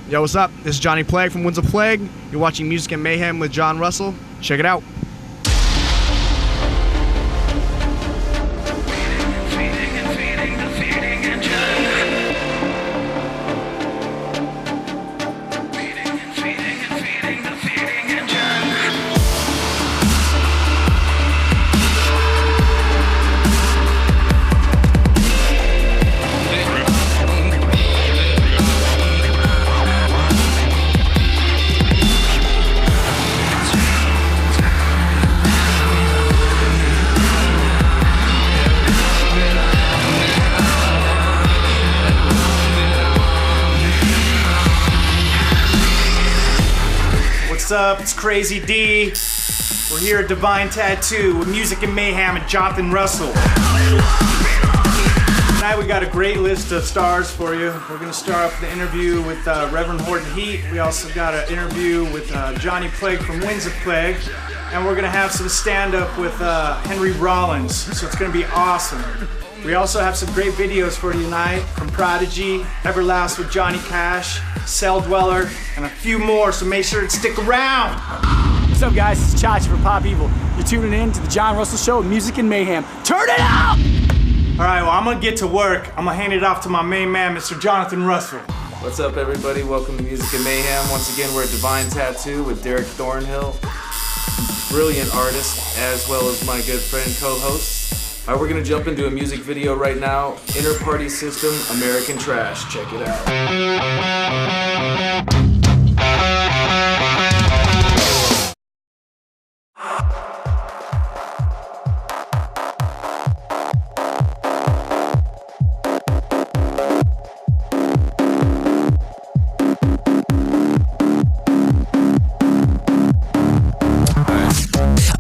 Yo, what's up? This is Johnny Plague from Winds of Plague. You're watching Music and Mayhem with Jon Russell. Check it out. What's up? It's Crazy D. We're here at Divine Tattoo with Music and Mayhem and Jon Russell. Tonight we got a great list of stars for you. We're going to start off the interview with Reverend Horton Heat. We also got an interview with Johnny Plague from Winds of Plague. And we're going to have some stand-up with Henry Rollins. So it's going to be awesome. We also have some great videos for you tonight from Prodigy, Everlast with Johnny Cash, Cell Dweller, and a few more, so make sure to stick around. What's up, guys? It's Chachi from Pop Evil. You're tuning in to the Jon Russell Show with Music and Mayhem. Turn it up! All right, well, I'm gonna get to work. I'm gonna hand it off to my main man, Mr. Jon Russell. What's up, everybody? Welcome to Music and Mayhem. Once again, we're at Divine Tattoo with Derek Thornhill, brilliant artist, as well as my good friend, co-host. All right, we're gonna jump into a music video right now. Inner Party System, American Trash. Check it out.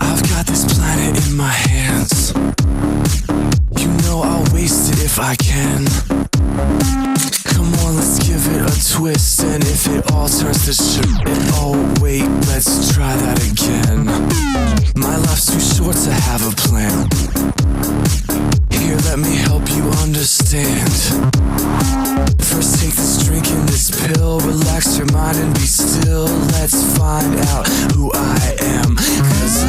I've got this planet in my hands. You know I'll waste it if I can. Come on, let's give it a twist. And if it all turns to shit, oh wait, let's try that again. My life's too short to have a plan. Here, let me help you understand. First take this drink and this pill. Relax your mind and be still. Let's find out who I am. 'Cause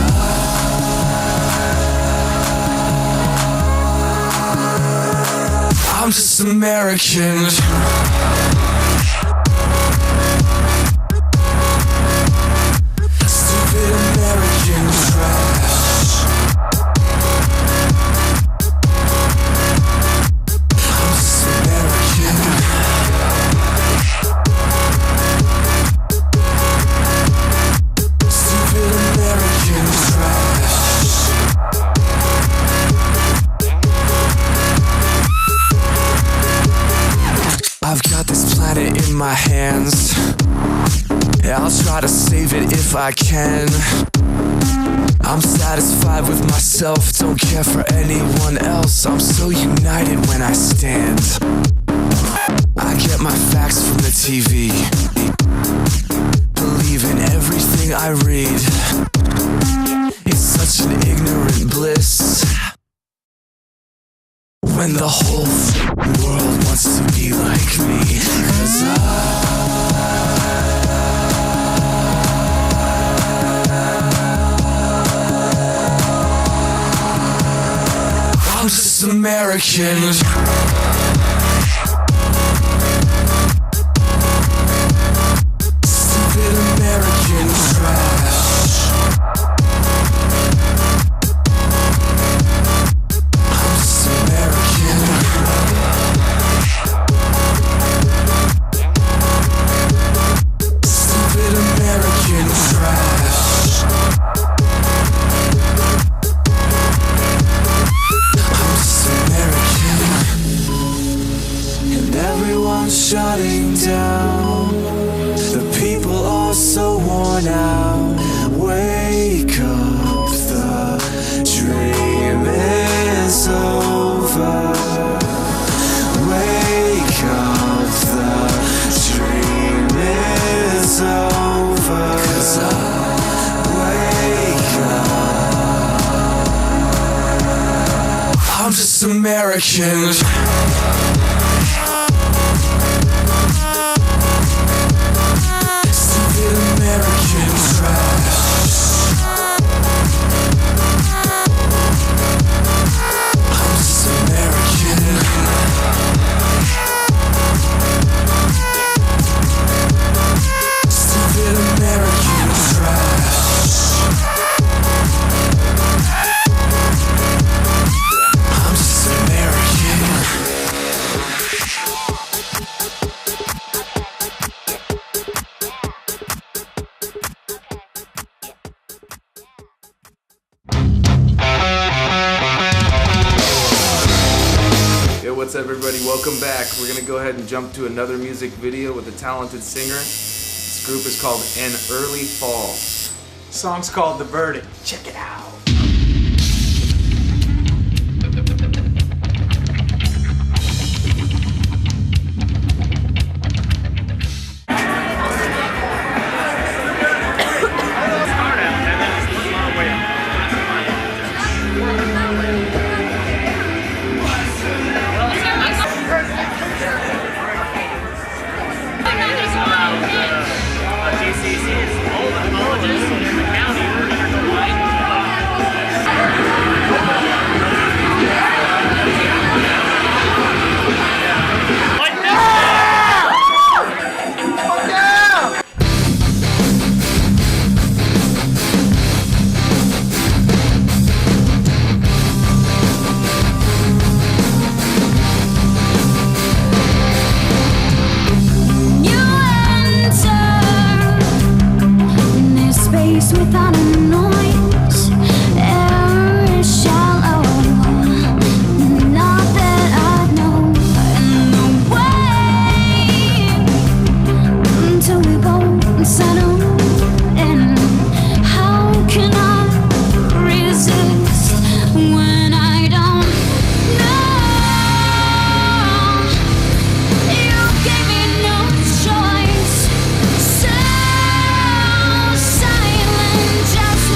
I'm just American. Stupid American trash. I'm just American. Stupid American trash. I've got this planet in my hands. Yeah, I'll try to save it if I can. I'm satisfied with myself, don't care for anyone else. I'm so united when I stand. I get my facts from the TV. Believe in everything I read. It's such an ignorant bliss when the whole world wants to be like me. 'Cause I'm just American. Stupid American trash. I'm just American. Stupid American trash. I'm just American. And everyone's shutting down. The people are so worn out. Wake up, the dream is over. Wake up, the dream is over. 'Cause I wake up. I'm just American. what's up everybody? Welcome back. We're gonna go ahead and jump to another music video with a talented singer. This group is called An Early Fall. Song's called The Verdict. Check it out. Without a noise, air is shallow. Not that I know in the way until we both settle in. How can I resist when I don't know? You gave me no choice. So silent, just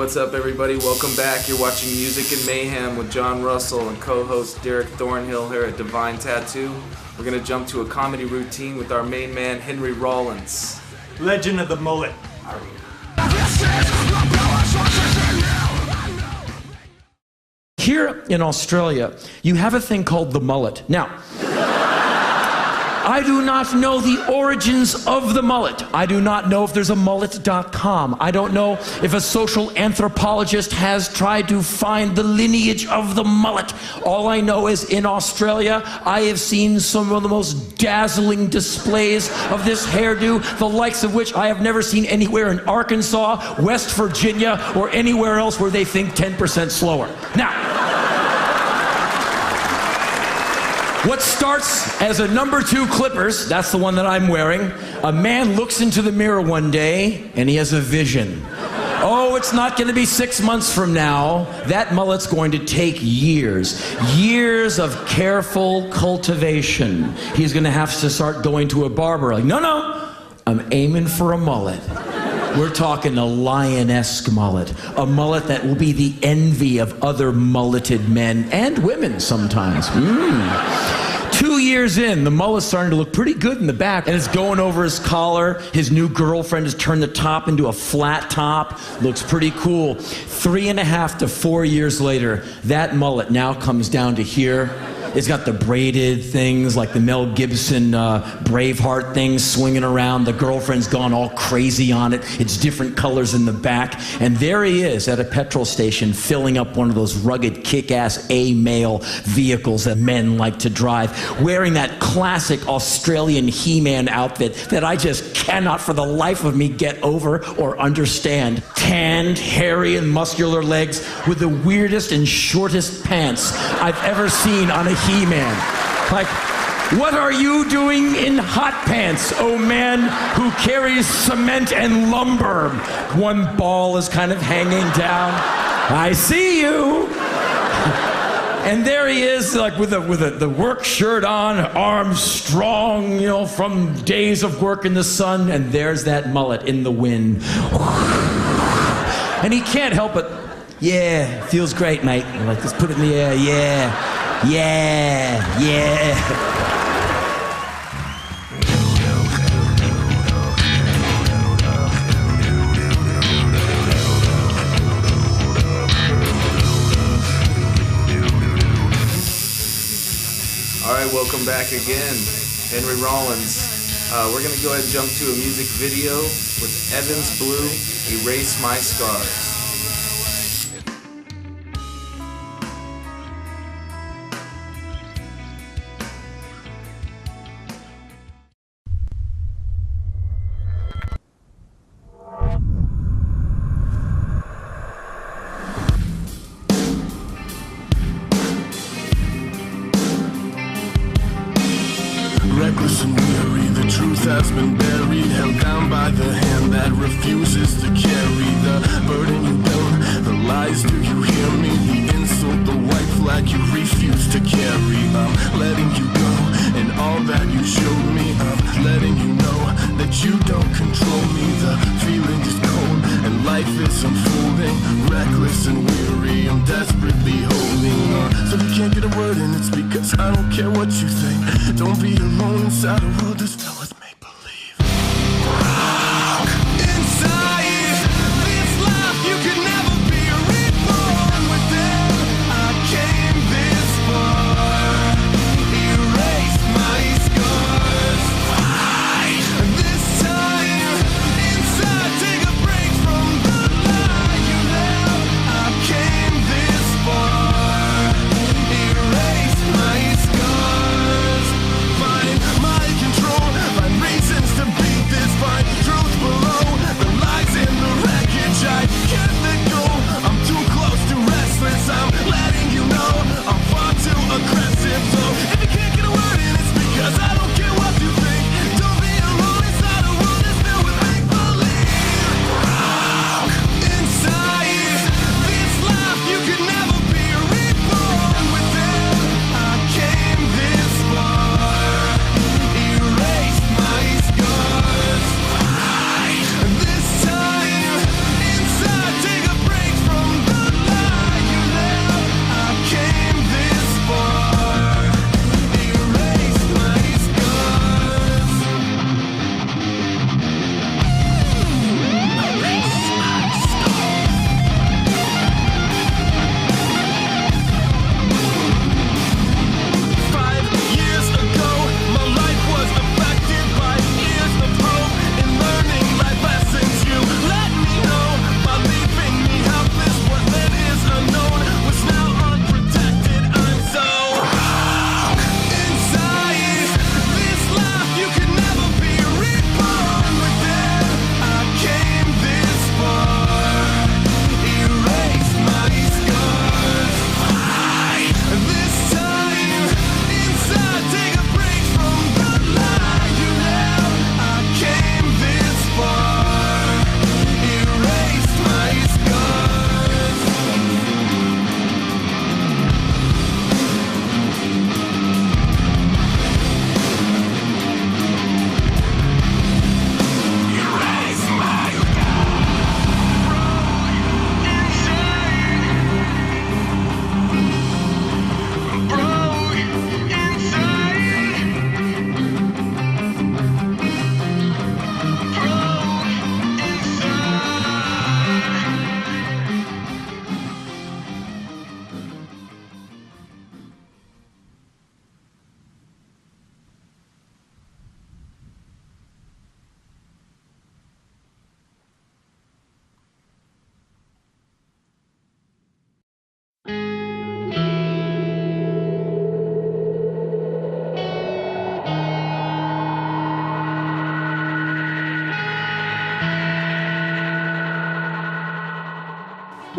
what's up, everybody? Welcome back. You're watching Music and Mayhem with Jon Russell and co-host Derek Thornhill here at Divine Tattoo. We're going to jump to a comedy routine with our main man, Henry Rollins. Legend of the mullet. Here in Australia, you have a thing called the mullet. Now, I do not know the origins of the mullet. I do not know if there's a mullet.com. I don't know if a social anthropologist has tried to find the lineage of the mullet. All I know is in Australia, I have seen some of the most dazzling displays of this hairdo, the likes of which I have never seen anywhere in Arkansas, West Virginia, or anywhere else where they think 10% slower. Now, what starts as a number 2 Clippers, that's the one that I'm wearing, a man looks into the mirror one day and he has a vision. Oh, it's not going to be 6 months from now. That mullet's going to take years. Years of careful cultivation. He's going to have to start going to a barber. Like, no, I'm aiming for a mullet. We're talking a lion-esque mullet. A mullet that will be the envy of other mulleted men and women sometimes. 2 years in, the mullet's starting to look pretty good in the back, and it's going over his collar. His new girlfriend has turned the top into a flat top. Looks pretty cool. 3.5 to 4 years later, that mullet now comes down to here. It's got the braided things, like the Mel Gibson Braveheart thing swinging around. The girlfriend's gone all crazy on it. It's different colors in the back. And there he is at a petrol station filling up one of those rugged, kick-ass A-male vehicles that men like to drive, wearing that classic Australian He-Man outfit that I just cannot for the life of me get over or understand. Tanned, hairy, and muscular legs with the weirdest and shortest pants I've ever seen on a He-Man. Like, what are you doing in hot pants, oh man who carries cement and lumber? One ball is kind of hanging down. I see you. And there he is, like with the work shirt on, arms strong, you know, from days of work in the sun, and there's that mullet in the wind. And he can't help it. Yeah, feels great, mate. Like, just put it in the air, yeah. Yeah. All right, welcome back again. Henry Rollins. We're going to go ahead and jump to a music video with Evans Blue, Erase My Scars. Reckless and weary, the truth has been buried, held down by the hand that refuses to carry the burden you build. The lies, do you hear me? The insult, the white flag you refuse to carry. I'm letting you go, and all that you showed me. I'm letting you know that you don't control me. The feeling is cold, and life is unfolding. Reckless and weary, I'm desperately holding on. So if you can't get a word in, it's because I don't care what you think. Don't be alone inside a world that's filled with make-believe. Inside this life, you can never be reborn within. I came this far, erased my scars. This time, inside, take a break from the lie you live. I came this far, erased my scars. Find my control.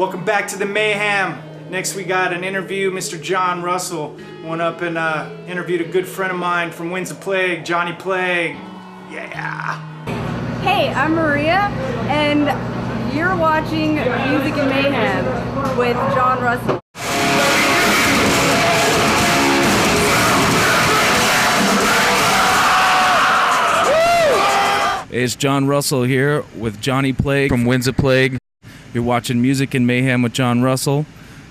Welcome back to the Mayhem. Next we got an interview, Mr. Jon Russell. Went up and interviewed a good friend of mine from Winds of Plague, Johnny Plague. Yeah. Hey, I'm Maria, and you're watching Music and Mayhem with Jon Russell. It's Jon Russell here with Johnny Plague from Winds of Plague. You're watching Music and Mayhem with Jon Russell.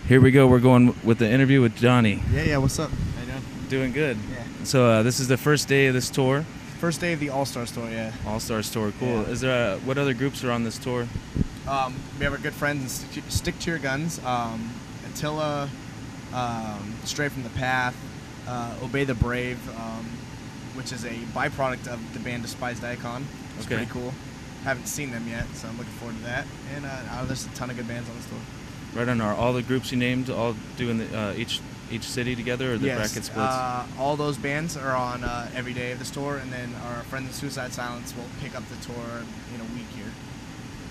Here we go. We're going with the interview with Johnny. Yeah, what's up? How you doing? Doing good. Yeah. So this is the first day of this tour. First day of the All-Stars tour, yeah. All-Stars tour, cool. Yeah. Is there what other groups are on this tour? We have our good friends in Stick to Your Guns, Attila, Straight from the Path, Obey the Brave, which is a byproduct of the band Despised Icon. It's Okay. pretty cool. Haven't seen them yet, so I'm looking forward to that. And there's a ton of good bands on this tour. Right on. Are all the groups you named all doing the, each city together, or the bracket splits? All those bands are on every day of this tour, and then our friends in Suicide Silence will pick up the tour in a week here.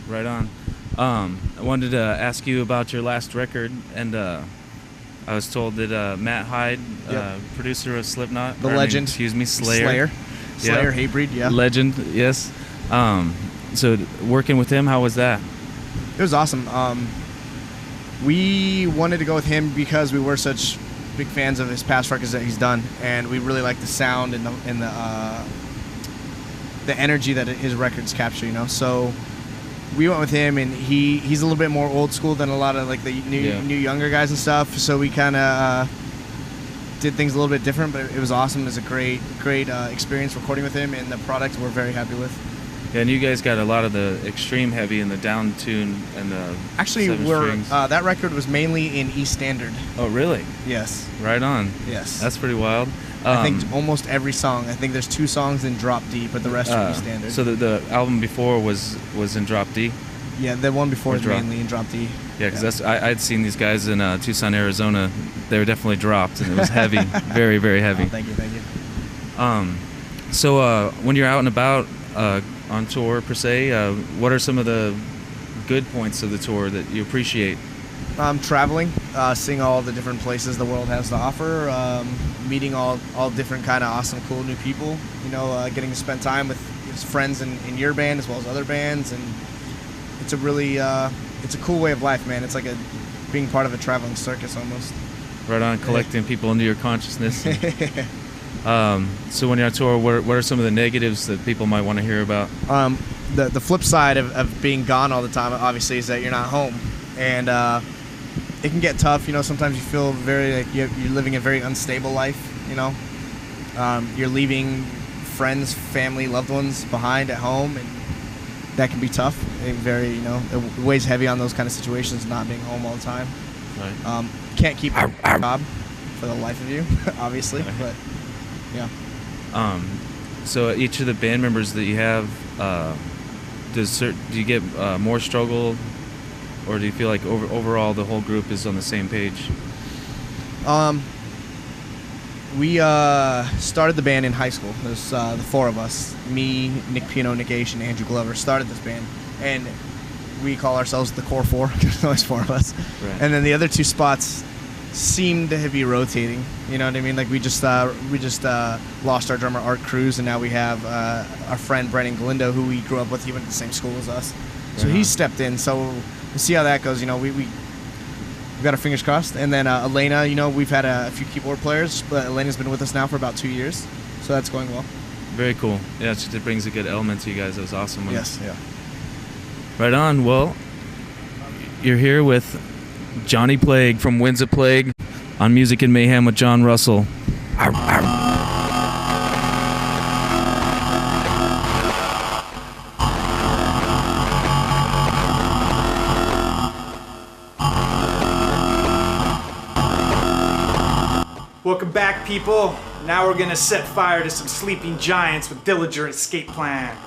Right on. I wanted to ask you about your last record, and I was told that Matt Hyde, Yep. producer of Slipknot, Legend. Slayer. Slayer, Hatebreed, yeah. Legend, yes. So working with him, how was that? It was awesome. We wanted to go with him because we were such big fans of his past records that he's done, and we really like the sound and the energy that his records capture, you know. So we went with him, and he's a little bit more old school than a lot of like the new younger guys and stuff. So we kind of did things a little bit different, but it was awesome. It was a great experience recording with him, and the product we're very happy with. Yeah, and you guys got a lot of the extreme heavy and the down tune and the seven strings. That record was mainly in E standard. Oh, really? Yes. Right on. Yes. That's pretty wild. I think almost every song. I think there's 2 songs in drop D, but the rest are E standard. So the album before was in drop D? Yeah, the one before is drop. mainly in drop D. Yeah, because I'd seen these guys in Tucson, Arizona. They were definitely dropped, and it was heavy, very, very heavy. Oh, thank you. So when you're out and about on tour per se, what are some of the good points of the tour that you appreciate? Traveling, seeing all the different places the world has to offer, meeting all different kind of awesome, cool new people. You know, getting to spend time with his friends in your band as well as other bands, and it's a really it's a cool way of life, man. It's like being part of a traveling circus almost. Right on, collecting people into your consciousness. So when you're on tour, what are some of the negatives that people might want to hear about? The flip side of being gone all the time, obviously, is that you're not home, and it can get tough. You know, sometimes you feel very like you're living a very unstable life. You know, you're leaving friends, family, loved ones behind at home, and that can be tough. It it weighs heavy on those kind of situations, not being home all the time. Right. Can't keep a job for the life of you, obviously, but yeah. So each of the band members that you have, do you get more struggle, or do you feel like overall the whole group is on the same page? We started the band in high school. There's the 4 of us, me, Nick Pino, Nick Aish, and Andrew Glover started this band, and we call ourselves the Core 4 because there's always 4 of us. Right. And then the other 2 spots seem to be rotating. You know what I mean? Like we just lost our drummer Art Cruz, and now we have our friend Brennan Galindo, who we grew up with. He went to the same school as us, so he stepped in. So we'll see how that goes. You know, we've got our fingers crossed. And then Elena, you know, we've had a few keyboard players, but Elena's been with us now for about 2 years, so that's going well. Very cool. Yeah, it brings a good element to you guys. That was awesome. Yes. Yeah. Right on. Well, you're here with Johnny Plague from Winds of Plague on Music and Mayhem with Jon Russell. Arr, arr. Welcome back, people. Now we're gonna set fire to some sleeping giants with Dillinger Escape Plan.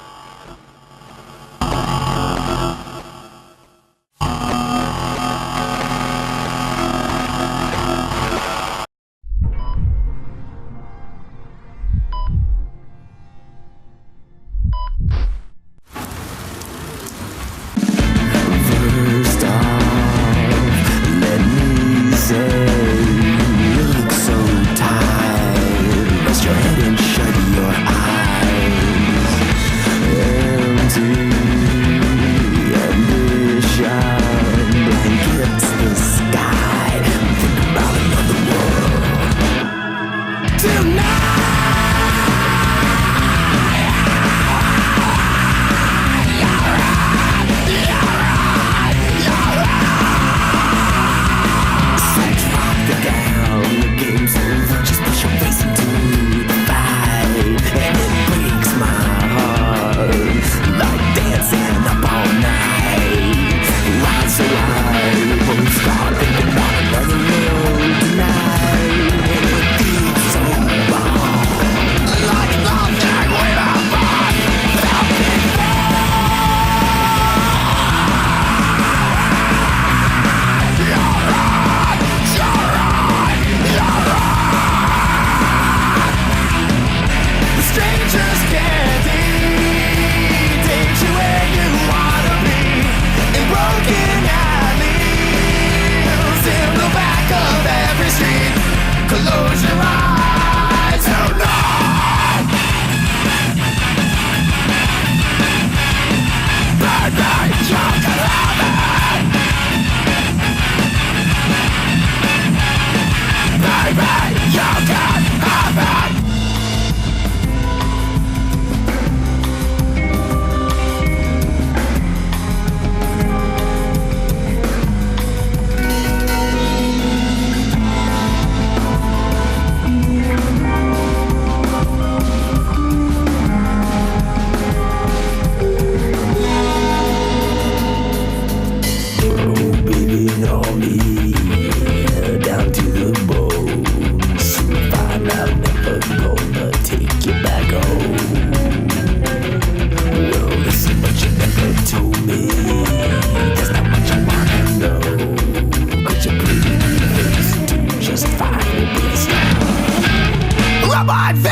Strangers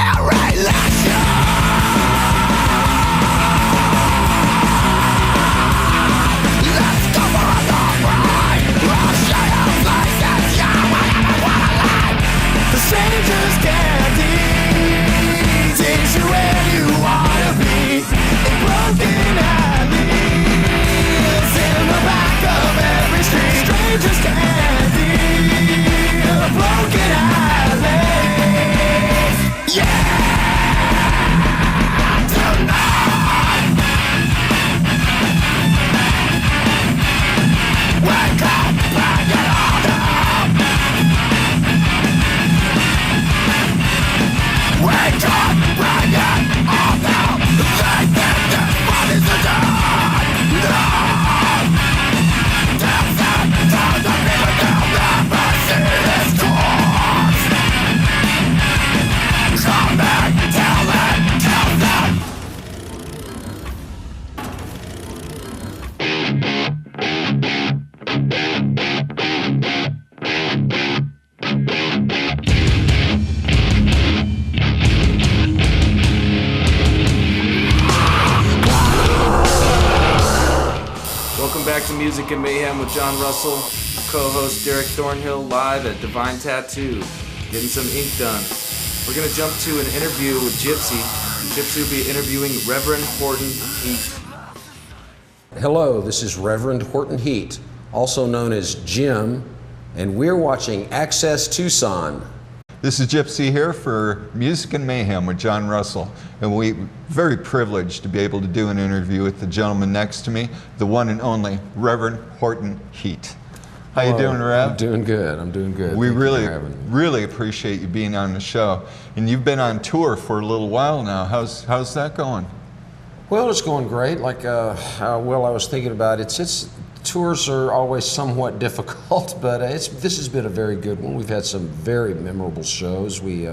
can't teach you where you wanna be. In broken alleys, in the back of every street. Strangers can't deal broken alleys. Yeah, tonight. Wake up, bring it all down. Wake up, bring it all down. They think this body's a dead. No. Tell them, tell the people they'll never see this corpse. Come back, tell them, tell them. Welcome back to Music and Mayhem with Jon Russell, co-host Derek Thornhill, live at Divine Tattoo, getting some ink done. We're going to jump to an interview with Gypsy. Gypsy will be interviewing Reverend Horton Heat. Hello, this is Reverend Horton Heat, also known as Jim, and we're watching Access Tucson. This is Gypsy here for Music and Mayhem with Jon Russell, and we're very privileged to be able to do an interview with the gentleman next to me, the one and only Reverend Horton Heat. How you doing, Rev? I'm doing good. We Thank you for having me. really appreciate you being on the show, and you've been on tour for a little while now. How's that going? Well, it's going great. Like, I was thinking about it. Tours are always somewhat difficult, but this has been a very good one. We've had some very memorable shows. We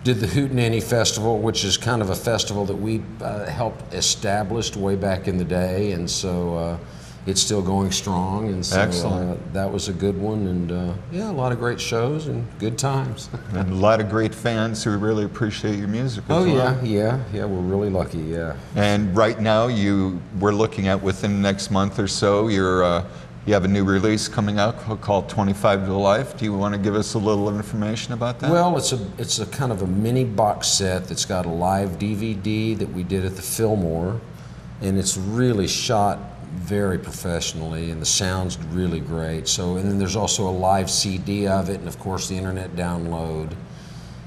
did the Hootenanny Festival, which is kind of a festival that we helped establish way back in the day, and so it's still going strong. And so that was a good one, and yeah, a lot of great shows and good times. And a lot of great fans who really appreciate your music as well. Yeah, we're really lucky, yeah. And right now, we're looking at within the next month or so, you have a new release coming out called 25 to Life. Do you want to give us a little information about that? Well, it's a kind of a mini box set that's got a live DVD that we did at the Fillmore, and it's really shot very professionally, and the sound's really great. So, and then there's also a live CD of it, and of course the internet download.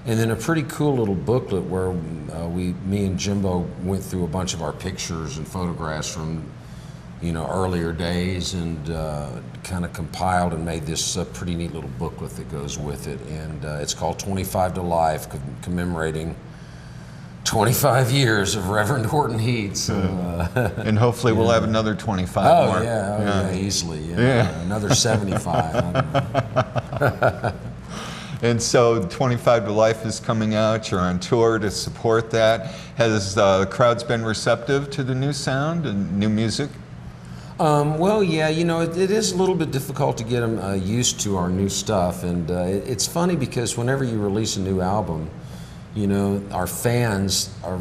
And then a pretty cool little booklet where me and Jimbo went through a bunch of our pictures and photographs from, earlier days, and kind of compiled and made this pretty neat little booklet that goes with it. And it's called 25 to Life, commemorating 25 years of Reverend Horton Heat. So, and hopefully we'll have another 25 more. Yeah, easily. Yeah. Another 75. I don't know. And so 25 to Life is coming out. You're on tour to support that. Has the crowds been receptive to the new sound and new music? Well, yeah, it is a little bit difficult to get them used to our new stuff. And it's funny because whenever you release a new album, our fans are,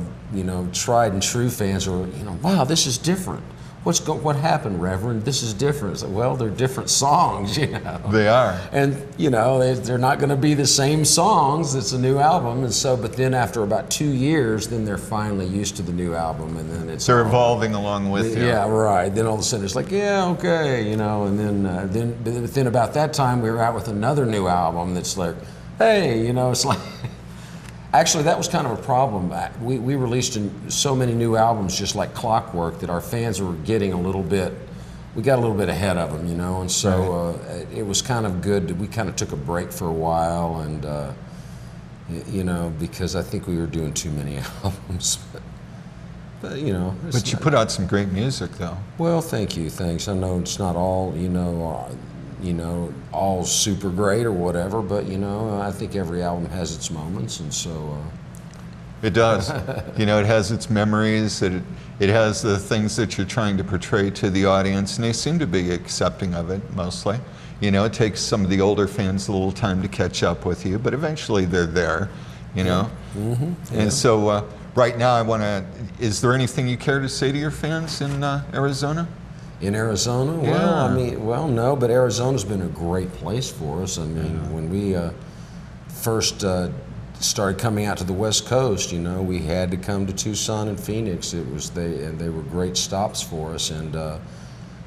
tried and true fans are, wow, this is different. What happened, Reverend? This is different. It's like, well, they're different songs, They are. And, they're not going to be the same songs. It's a new album. And so, but then after about 2 years, then they're finally used to the new album. And then they're evolving along with you. Yeah, right. Then all of a sudden it's like, yeah, okay, and then about that time we were out with another new album that's like, hey, it's like, actually, that was kind of a problem. We released so many new albums just like clockwork that our fans were getting we got a little bit ahead of them, and so it was kind of good. We kind of took a break for a while, and, because I think we were doing too many albums. But But you put out some great music, though. Well, thank you, thanks. I know it's not all, all super great or whatever, but I think every album has its moments, and so it does. It has its memories. It has the things that you're trying to portray to the audience, and they seem to be accepting of it mostly. It takes some of the older fans a little time to catch up with you, but eventually they're there. you know? And so right now I want to, is there anything you care to say to your fans in Arizona? In Arizona? Yeah. Well, I mean, well, no, but Arizona's been a great place for us. I mean, when we first started coming out to the West Coast, you know, we had to come to Tucson and Phoenix. They were great stops for us, and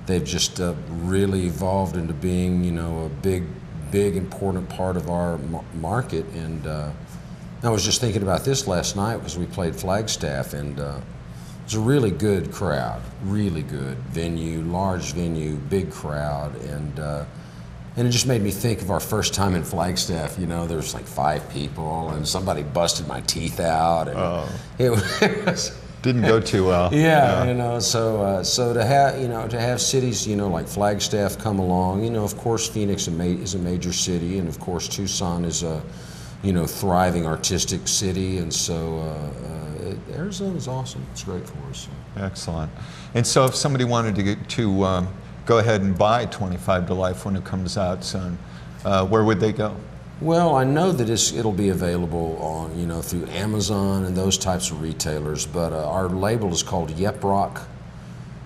they've just really evolved into being, you know, a big important part of our market. And I was just thinking about this last night because we played Flagstaff, and it was a really good crowd, really good venue, large venue, big crowd, and it just made me think of our first time in Flagstaff. You know, there was like 5 people, and somebody busted my teeth out, and it was didn't go too well. Yeah, you know, so to have cities, you know, like Flagstaff come along. You know, of course, Phoenix is a major city, and of course, Tucson is a, you know, thriving artistic city, and so Arizona's awesome. It's great for us. Excellent. And so, if somebody wanted to go ahead and buy 25 to Life when it comes out soon, where would they go? Well, I know that it'll be available on, you know, through Amazon and those types of retailers, but our label is called Yep Rock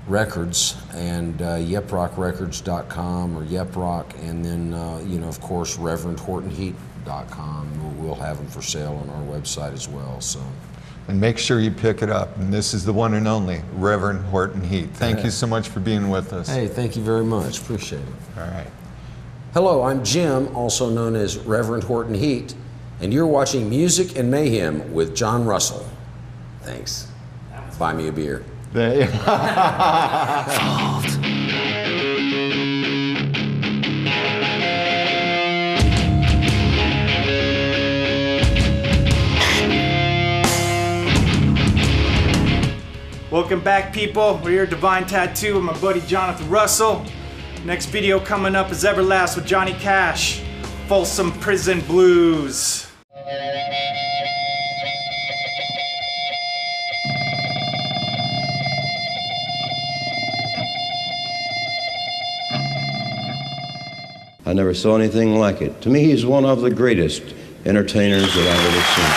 Records, and yeprockrecords.com or Yep Rock, and then, you know, of course, ReverendHortonHeat.com. We'll have them for sale on our website as well. So. And make sure you pick it up. And this is the one and only Reverend Horton Heat. Thank you so much for being with us. Hey, thank you very much. Appreciate it. All right. Hello, I'm Jim, also known as Reverend Horton Heat, and you're watching Music and Mayhem with Jon Russell. Thanks. Buy me a beer. Welcome back, people. We're here at Divine Tattoo with my buddy Jonathan Russell. Next video coming up is Everlast with Johnny Cash, Folsom Prison Blues. I never saw anything like it. To me, he's one of the greatest entertainers that I've ever seen.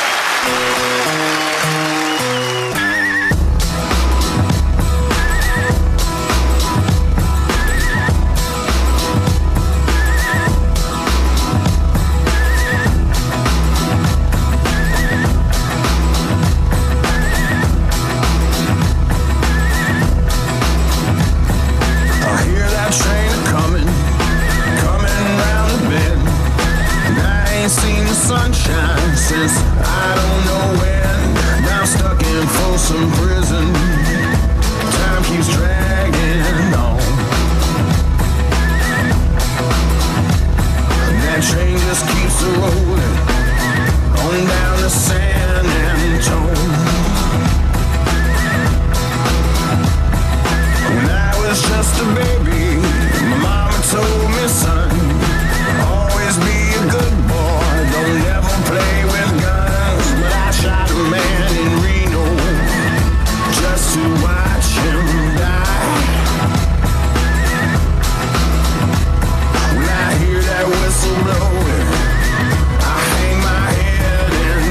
Sunshine since I don't know when. Now stuck in Folsom Prison. Time keeps dragging on. That train just keeps rolling on down to San Antone. When I was just a baby, my mama told me, son, always be a good boy. Don't never play with guns, but I shot a man in Reno just to watch him die. When I hear that whistle blowing, I hang my head in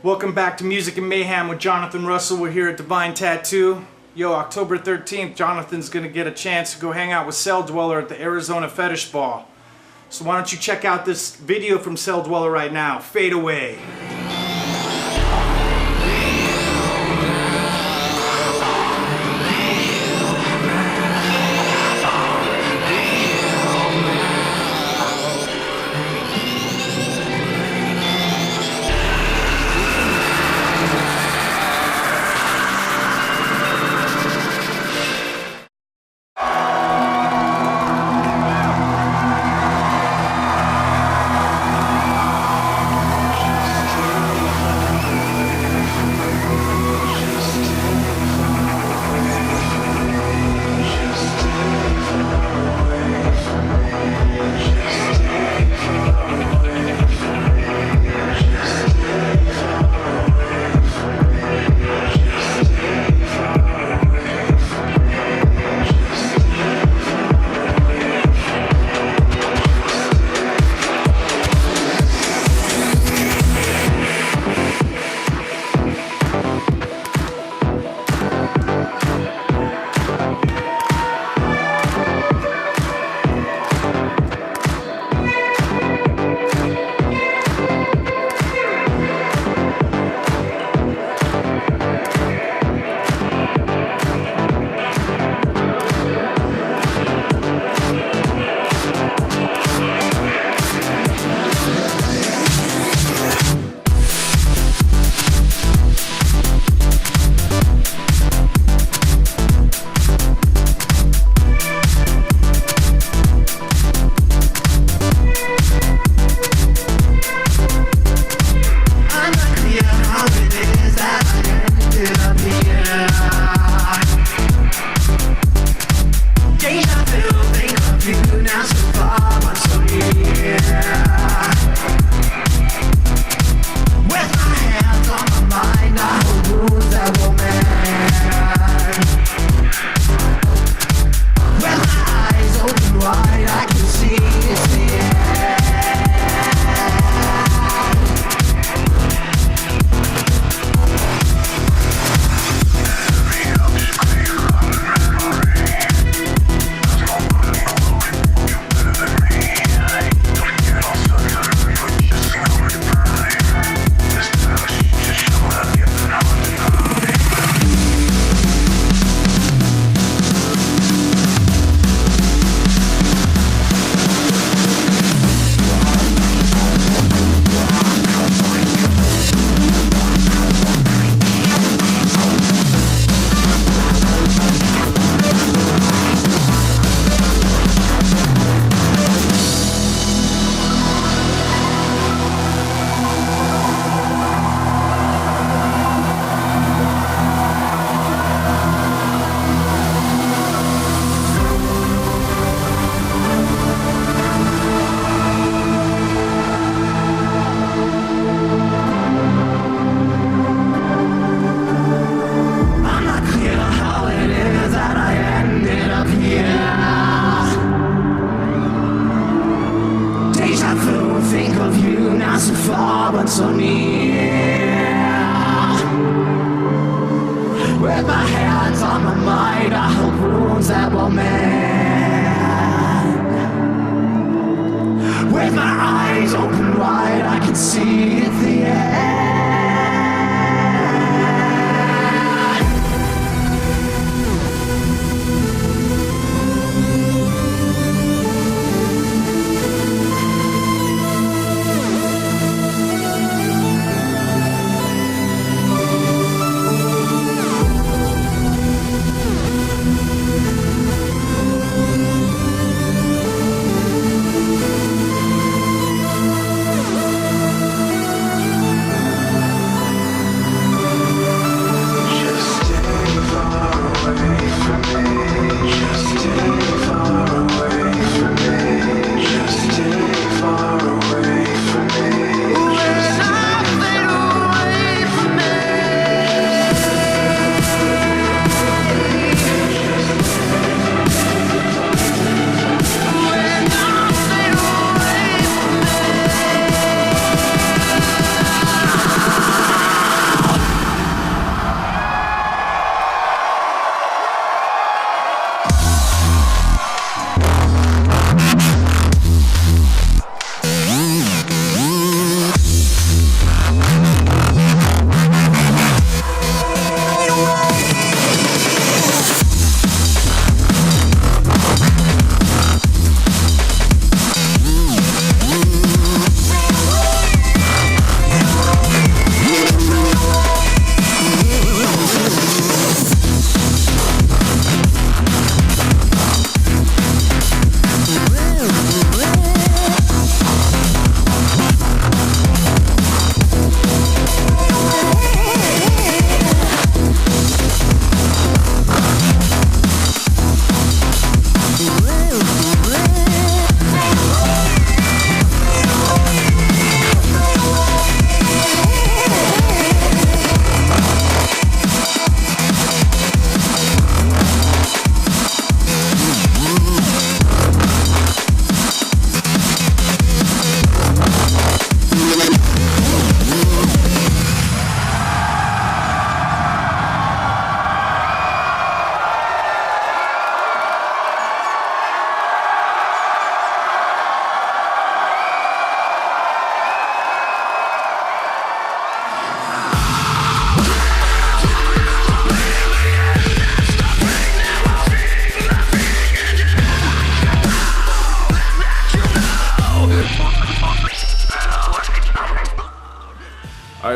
Welcome back to Music and Mayhem with Jonathan Russell. We're here at Divine Tattoo. Yo, October 13th, Jonathan's going to get a chance to go hang out with Cell Dweller at the Arizona Fetish Ball. So why don't you check out this video from Cell Dweller right now, Fade Away.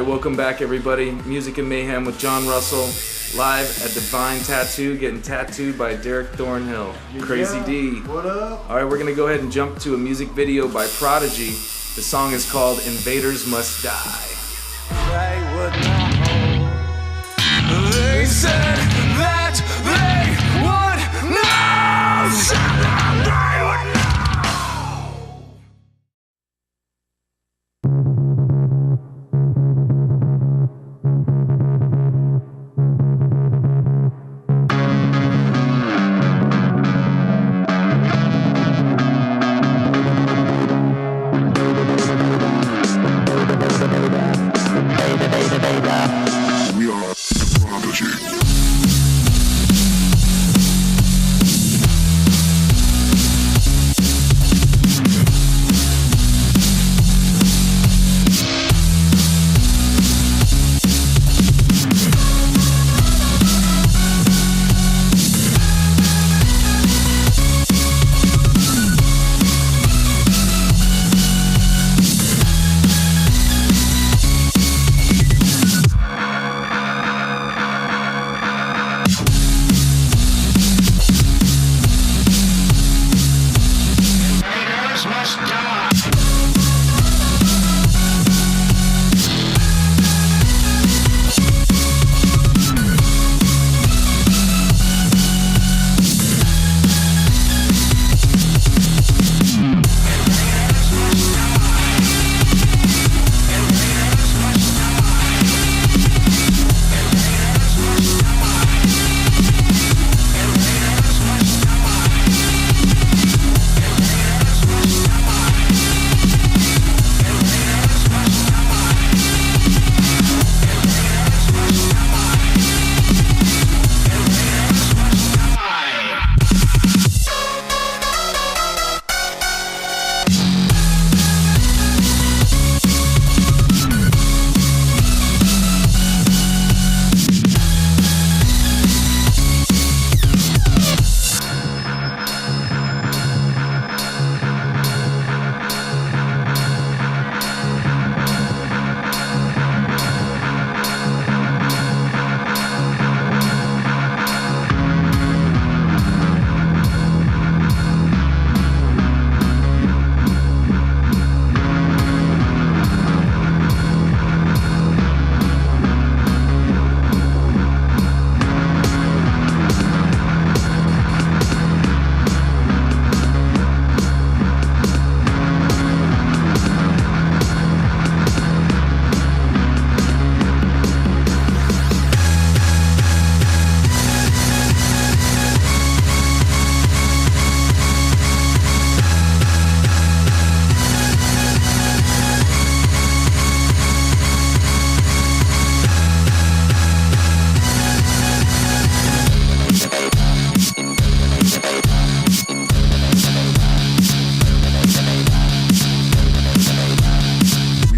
welcome back everybody. Music and Mayhem with Jon Russell, live at Divine Tattoo, getting tattooed by Derek Thornhill. Crazy D. What up? All right, we're gonna go ahead and jump to a music video by Prodigy. The song is called Invaders Must Die. They said that they would know. Said that they would know. We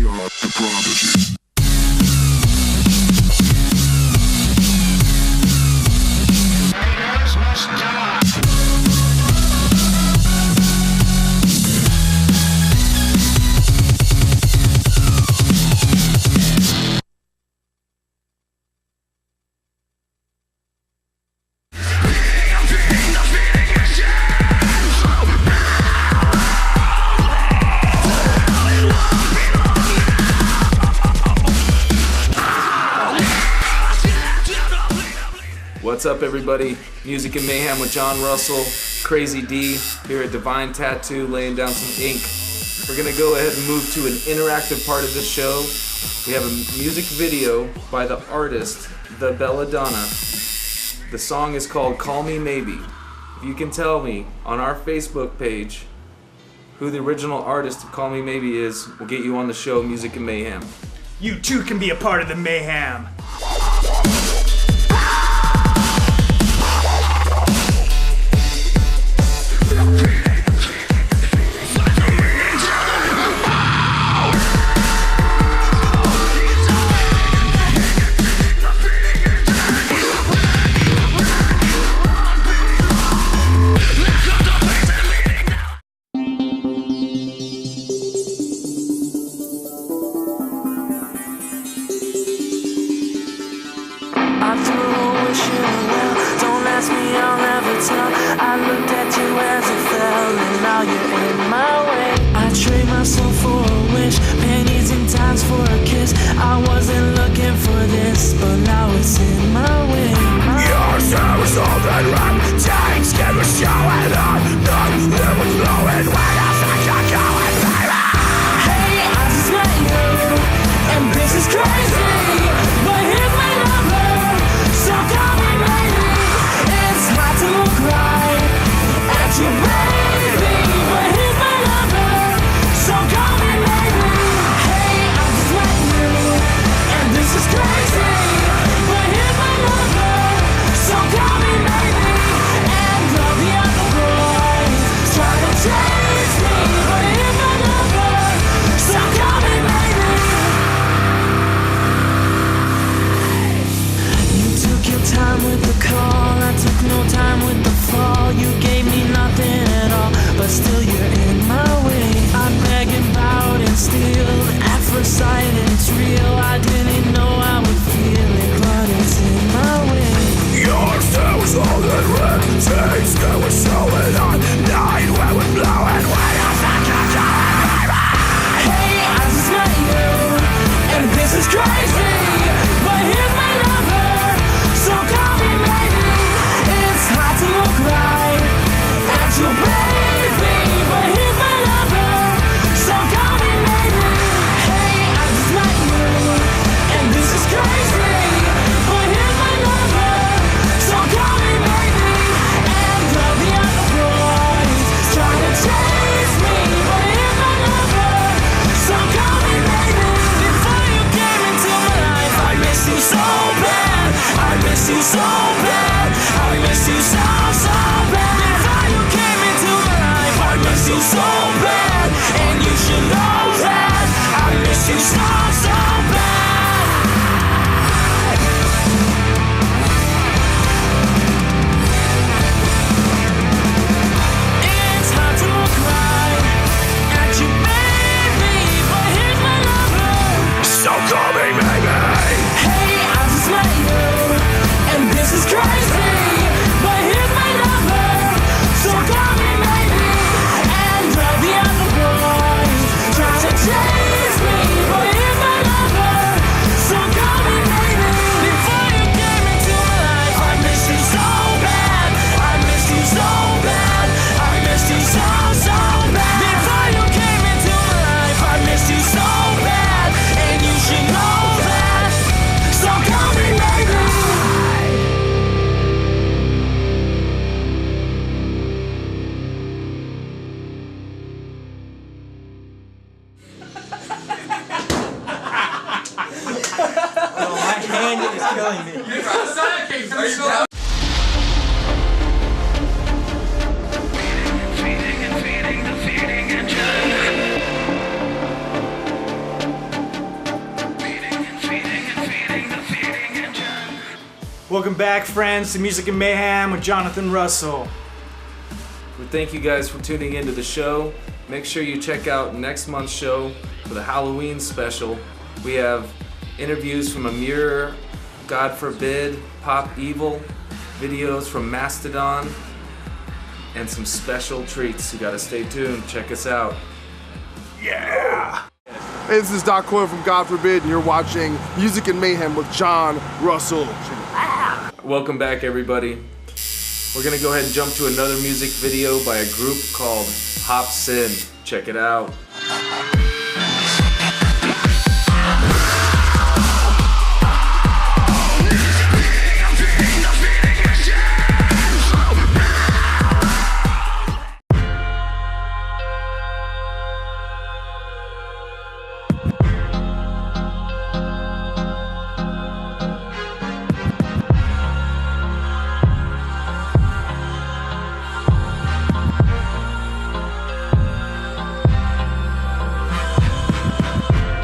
are the Prodigy. What's up, everybody? Music and Mayhem with Jon Russell, Crazy D, here at Divine Tattoo, laying down some ink. We're gonna go ahead and move to an interactive part of this show. We have a music video by the artist, The Belladonna. The song is called Call Me Maybe. If you can tell me on our Facebook page who the original artist of Call Me Maybe is, we'll get you on the show, Music and Mayhem. You too can be a part of the mayhem. ask me, I'll never tell. I looked at you as it fell, and now you're in my way. I trade my soul for a wish, pennies and dimes for a kiss. I wasn't looking for this, but now it's in my way. Your soul is all that run, takes skin was showing up. None, it was blowing, where else I can go and baby. Hey, I just met you, and this is crazy, but here's my number, so call me maybe. It's hard to look right at you, baby, but here's my number, so call me maybe. Hey, I just met you, and this is crazy, but here's my number, so call me maybe. And all the other boys try to chase me, but here's my number, so call me maybe. You took your time with the call, I took no time with the fall. You gave me nothing at all, but still you're in my way. I beg and bowed and steal, at first sight it's real. I didn't know I would feel it, but it's in my way. Your stare was all that red, takes that was showing on. Night when we're blowing, when else I can go and baby. Hey, I just met you, and this is crazy, but here's my number, so call me maybe. It's hard to look right at you, baby, but here's my number, so call me maybe. Hey, I just met you, and this is crazy, but here's my number, so call me maybe. And all the other boys try to chase me, but here's my number, so call me maybe. Before you came into my life, I miss you so bad, I miss you so bad, I miss you so bad. Before you came into my life, I miss you so bad, and you should know that I miss you so bad. It's hard to look right at you, baby, but here's my number, so call me maybe. Hey, I just met you, and this is crazy, but here's my number, so call me maybe. And all the other boys try to chase me, but here's my number, so call me maybe. Before you came into my life, I missed you so bad, I missed you so bad, I missed you so bad. Before you came into my life, I missed you so bad, and you should know that, so call me maybe. My hand is killing me. Welcome back, friends, to Music and Mayhem with Jonathan Russell. We thank you guys for tuning into the show. Make sure you check out next month's show for the Halloween special. We have interviews from Amir, God Forbid, Pop Evil, videos from Mastodon, and some special treats. You gotta stay tuned. Check us out. Hey, this is Doc Coyle from God Forbid, and you're watching Music and Mayhem with Jon Russell. Welcome back, everybody. We're gonna go ahead and jump to another music video by a group called Hop Sin. Check it out.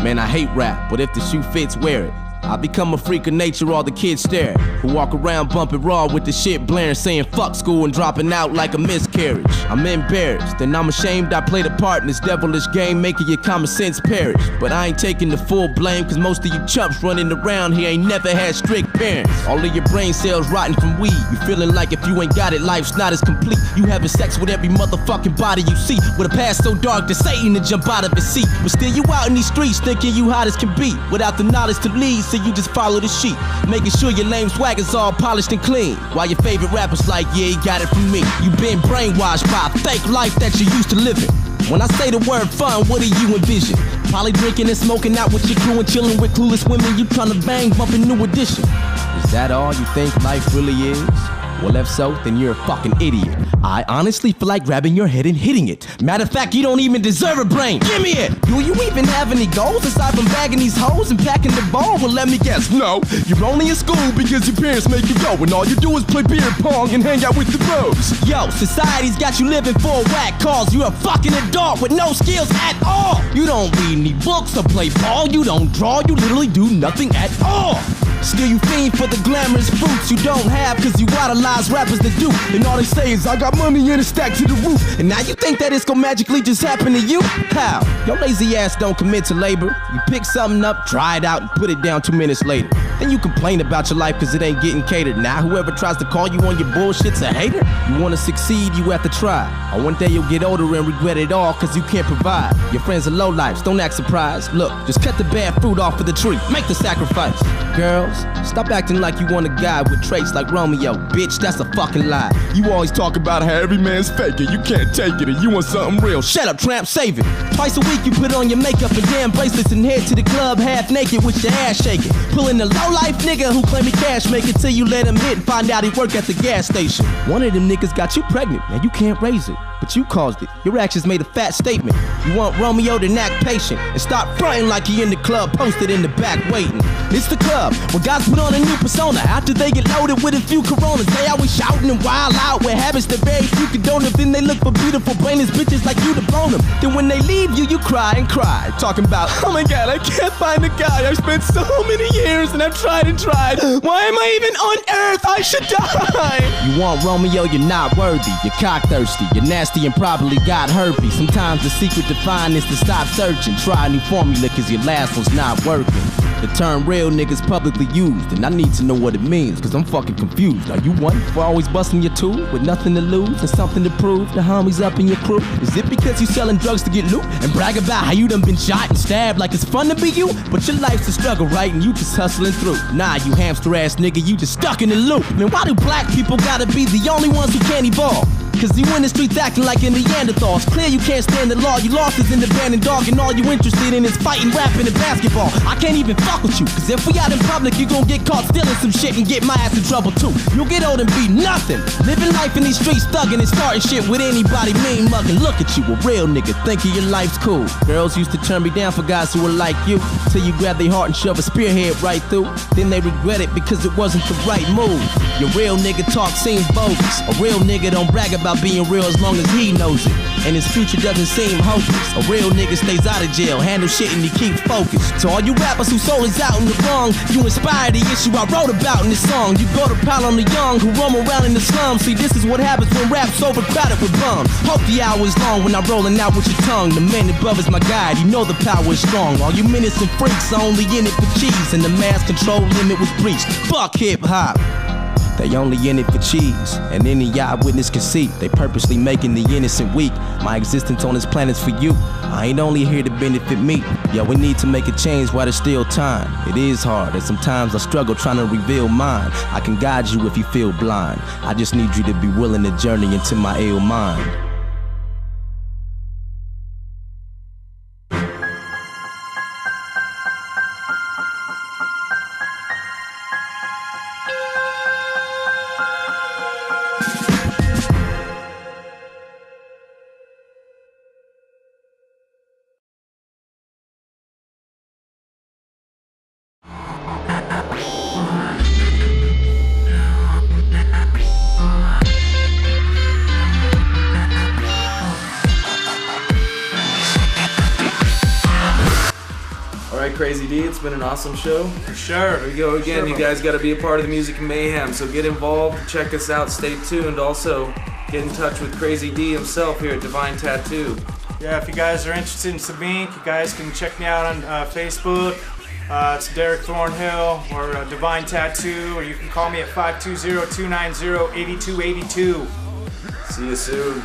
Man, I hate rap, but if the shoe fits, wear it. I become a freak of nature, all the kids stare. Who walk around bumping raw with the shit blaring, saying fuck school and dropping out like a miscarriage. I'm embarrassed and I'm ashamed I played a part in this devilish game, making your common sense perish. But I ain't taking the full blame, cause most of you chumps running around here ain't never had strict parents. All of your brain cells rotten from weed. You feeling like if you ain't got it, life's not as complete. You having sex with every motherfucking body you see, with a past so dark that Satan to jump out of his seat. But still you out in these streets thinking you hot as can be, without the knowledge to lead, so you just follow the sheep, making sure your lame swag is all polished and clean, while your favorite rapper's like, yeah, he got it from me. You been brainwashed by a fake life that you used to living. When I say the word fun, what do you envision? Probably drinking and smoking out with your crew and chilling with clueless women you tryna bang, bumping New Edition. Is that all you think life really is? Well, if so, then you're a fucking idiot. I honestly feel like grabbing your head and hitting it. Matter of fact, you don't even deserve a brain. Give me it! Do you even have any goals aside from bagging these hoes and packing the ball? Well, let me guess, no. You're only in school because your parents make you go, and all you do is play beer pong and hang out with the bros. Yo, society's got you living for a whack cause. You're a fucking adult with no skills at all. You don't read any books or play ball. You don't draw. You literally do nothing at all. Still you fiend for the glamorous fruits you don't have, cause you idolize rappers that do. And all they say is, I got money in a stack to the roof. And now you think that it's gonna magically just happen to you? How? Your lazy ass don't commit to labor. You pick something up, try it out, and put it down 2 minutes later. Then you complain about your life cause it ain't getting catered. Now whoever tries to call you on your bullshit's a hater. You wanna succeed, you have to try. Or one day you'll get older and regret it all cause you can't provide. Your friends are lowlifes, don't act surprised. Look, just cut the bad fruit off of the tree. Make the sacrifice. Girls, stop acting like you want a guy with traits like Romeo. Bitch, that's a fucking lie. You always talk about how every man's faking. You can't take it and you want something real. Shut up, tramp, save it. Twice a week you put on your makeup and damn bracelets and head to the club half naked with your ass shaking. Pulling the low-life nigga who claim he cash making till you let him hit and find out he work at the gas station. One of them niggas got you pregnant. Now you can't raise it, but you caused it. Your actions made a fat statement. You want Romeo to act patient and stop fronting like he in the club posted in the back waiting. It's the club where guys put on a new persona after they get loaded with a few Coronas. They always shouting and wild out with habits that very few condone them. Then they look for beautiful brainless bitches like you to bone them. Then when they leave you, you cry and cry, talking about, oh my god, I can't find a guy. I've spent so many years and I've tried and tried. Why am I even on earth? I should die. You want Romeo, you're not worthy. You're cock thirsty, you're nasty and probably got herpes. Sometimes the secret to find is to stop searching. Try a new formula cause your last one's not working. The term real niggas publicly used, and I need to know what it means, cause I'm fucking confused. Are you one for always busting your tool with nothing to lose and something to prove? The homies up in your crew? Is it because you selling drugs to get loot and brag about how you done been shot and stabbed like it's fun to be you? But your life's a struggle, right? And you just hustling through. Nah, you hamster ass nigga, you just stuck in the loop. Man, why do black people gotta be the only ones who can't evolve? Cause you in the streets acting like a Neanderthal. It's clear you can't stand the law. You lost is in the band and dog, and all you interested in is fighting, rapping, and basketball. I can't even fuck with you, cause if we out in public, you gon' get caught stealing some shit and get my ass in trouble too. You'll get old and be nothing. Living life in these streets, thugging and starting shit with anybody, mean mugging. Look at you, a real nigga, thinking your life's cool. Girls used to turn me down for guys who were like you, till you grab their heart and shove a spearhead right through. Then they regret it because it wasn't the right move. Your real nigga talk seems bogus. A real nigga don't brag about being real as long as he knows it, and his future doesn't seem hopeless. A real nigga stays out of jail, handles shit and he keeps focused. To all you rappers whose soul is out in the wrong, you inspire the issue I wrote about in this song. You go to pile on the young who roam around in the slums. See, this is what happens when rap's overcrowded with bums. Hope the hour is long when I'm rolling out with your tongue. The man above is my guide, you know the power is strong. All you minutes and freaks are only in it for cheese, and the mass control limit was breached. Fuck hip hop. They only in it for cheese, and any eyewitness can see they purposely making the innocent weak. My existence on this planet's for you. I ain't only here to benefit me. Yeah, we need to make a change while there's still time. It is hard, and sometimes I struggle trying to reveal mine. I can guide you if you feel blind. I just need you to be willing to journey into my ill mind. Crazy D, it's been an awesome show. For sure. Here we go again. You guys got to be a part of the Music and Mayhem, so get involved, check us out, stay tuned. Also, get in touch with Crazy D himself here at Divine Tattoo. Yeah, if you guys are interested in some ink, you guys can check me out on Facebook. It's Derek Thornhill or Divine Tattoo, or you can call me at 520-290-8282. See you soon.